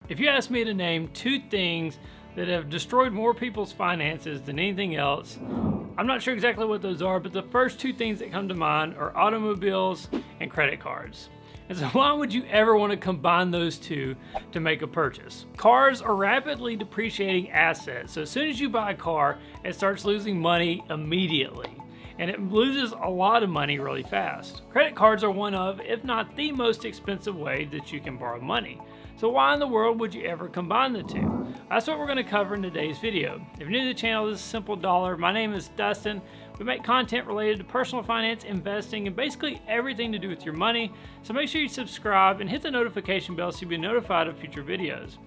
If you ask me to name two things that have destroyed more people's finances than anything else, I'm not sure exactly what those are, but the first two things that come to mind are automobiles and credit cards. And so why would you ever want to combine those two to make a purchase? Cars are rapidly depreciating assets, so as soon as you buy a car, it starts losing money immediately. And it loses a lot of money really fast. Credit cards are one of, if not the most expensive way that you can borrow money. So why in the world would you ever combine the two? That's what we're going to cover in today's video. If you're new to the channel, this is Simple Dollar. My name is Dustin. We make content related to personal finance, investing, and basically everything to do with your money. So make sure you subscribe and hit the notification bell so you'll be notified of future videos.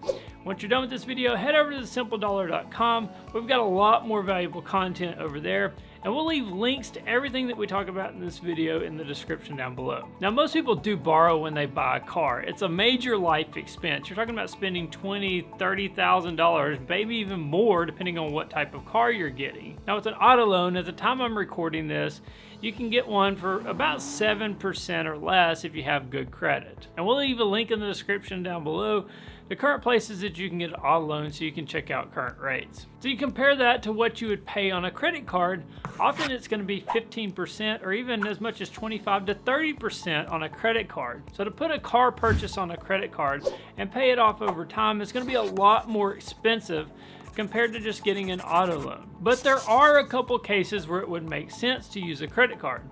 Once you're done with this video, head over to thesimpledollar.com. We've got a lot more valuable content over there, and we'll leave links to everything that we talk about in this video in the description down below. Now, most people do borrow when they buy a car. It's a major life expense. You're talking about spending $20,000, $30,000, maybe even more depending on what type of car you're getting. Now, with an auto loan, at the time I'm recording this, you can get one for about 7% or less if you have good credit. And we'll leave a link in the description down below the current places that you can get an auto loan so you can check out current rates. So you compare that to what you would pay on a credit card. Often it's going to be 15% or even as much as 25 to 30% on a credit card. So to put a car purchase on a credit card and pay it off over time, it's going to be a lot more expensive compared to just getting an auto loan. But there are a couple cases where it would make sense to use a credit card.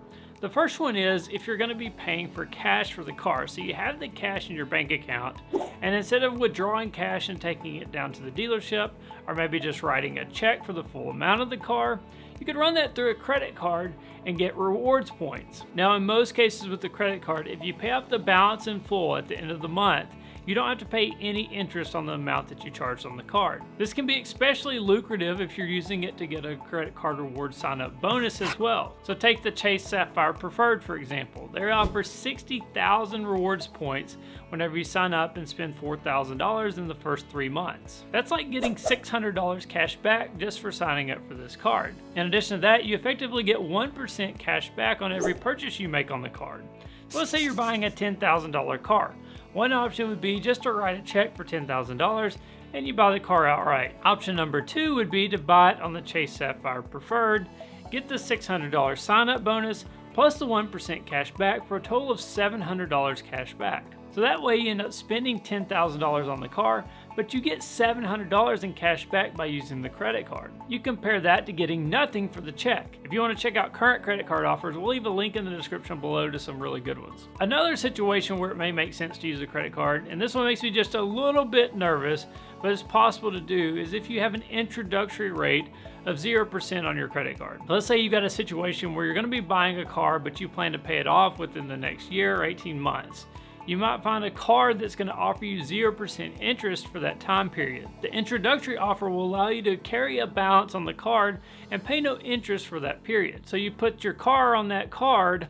The first one is if you're going to be paying for cash for the car. So you have the cash in your bank account, and instead of withdrawing cash and taking it down to the dealership, or maybe just writing a check for the full amount of the car, you could run that through a credit card and get rewards points. Now, in most cases with the credit card, if you pay off the balance in full at the end of the month, you don't have to pay any interest on the amount that you charged on the card. This can be especially lucrative if you're using it to get a credit card reward sign-up bonus as well. So take the Chase Sapphire Preferred, for example. They offer 60,000 rewards points whenever you sign up and spend $4,000 in the first 3 months. That's like getting $600 cash back just for signing up for this card. In addition to that, you effectively get 1% cash back on every purchase you make on the card. So let's say you're buying a $10,000 car. One option would be just to write a check for $10,000 and you buy the car outright. Option number two would be to buy it on the Chase Sapphire Preferred, get the $600 sign-up bonus plus the 1% cash back for a total of $700 cash back. So that way you end up spending $10,000 on the car, but you get $700 in cash back by using the credit card. You compare that to getting nothing for the check. If you want to check out current credit card offers, we'll leave a link in the description below to some really good ones. Another situation where it may make sense to use a credit card, and this one makes me just a little bit nervous, but it's possible to do, is if you have an introductory rate of 0% on your credit card. Let's say you've got a situation where you're going to be buying a car, but you plan to pay it off within the next year or 18 months. You might find a card that's going to offer you 0% interest for that time period. The introductory offer will allow you to carry a balance on the card and pay no interest for that period. So you put your car on that card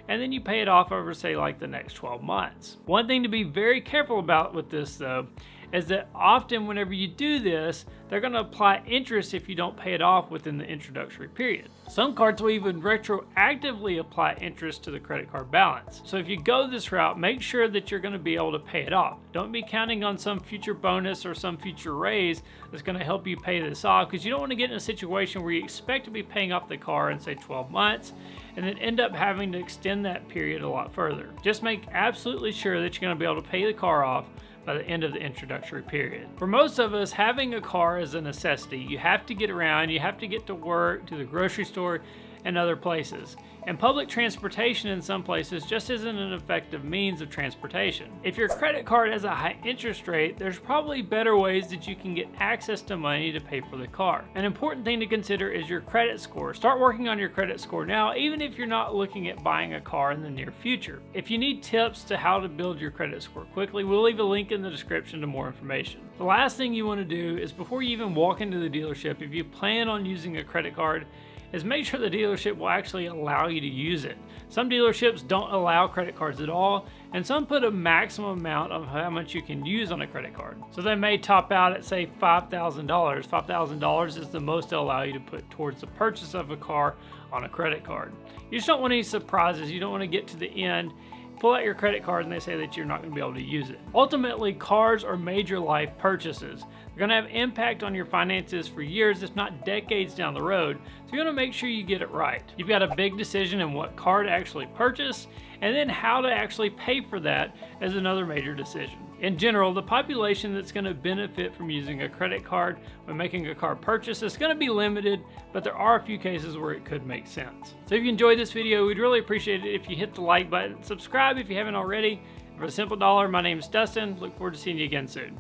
and then you pay it off over, say, like the next 12 months. One thing to be very careful about with this, though, is that often whenever you do this, they're going to apply interest if you don't pay it off within the introductory period. Some cards will even retroactively apply interest to the credit card balance. So if you go this route, make sure that you're going to be able to pay it off. Don't be counting on some future bonus or some future raise that's going to help you pay this off, because you don't want to get in a situation where you expect to be paying off the car in, say, 12 months and then end up having to extend that period a lot further. Just make absolutely sure that you're going to be able to pay the car off by the end of the introductory period. For most of us, having a car is a necessity. You have to get around, you have to get to work, to the grocery store, and other places. And public transportation in some places just isn't an effective means of transportation. If your credit card has a high interest rate, there's probably better ways that you can get access to money to pay for the car. An important thing to consider is your credit score. Start working on your credit score now, even if you're not looking at buying a car in the near future. If you need tips to how to build your credit score quickly, we'll leave a link in the description to more information. The last thing you want to do is, before you even walk into the dealership, if you plan on using a credit card, is make sure the dealership will actually allow you to use it. Some dealerships don't allow credit cards at all, and some put a maximum amount of how much you can use on a credit card. So they may top out at, say, $5,000. $5,000 is the most they'll allow you to put towards the purchase of a car on a credit card. You just don't want any surprises. You don't want to get to the end, pull out your credit card and they say that you're not going to be able to use it. Ultimately, cars are major life purchases. They're going to have impact on your finances for years, if not decades down the road, so you want to make sure you get it right. You've got a big decision in what car to actually purchase, and then how to actually pay for that is another major decision. In general, the population that's going to benefit from using a credit card when making a car purchase is going to be limited, but there are a few cases where it could make sense. So if you enjoyed this video, we'd really appreciate it if you hit the like button, subscribe if you haven't already. For a simple dollar, my name is Dustin. Look forward to seeing you again soon.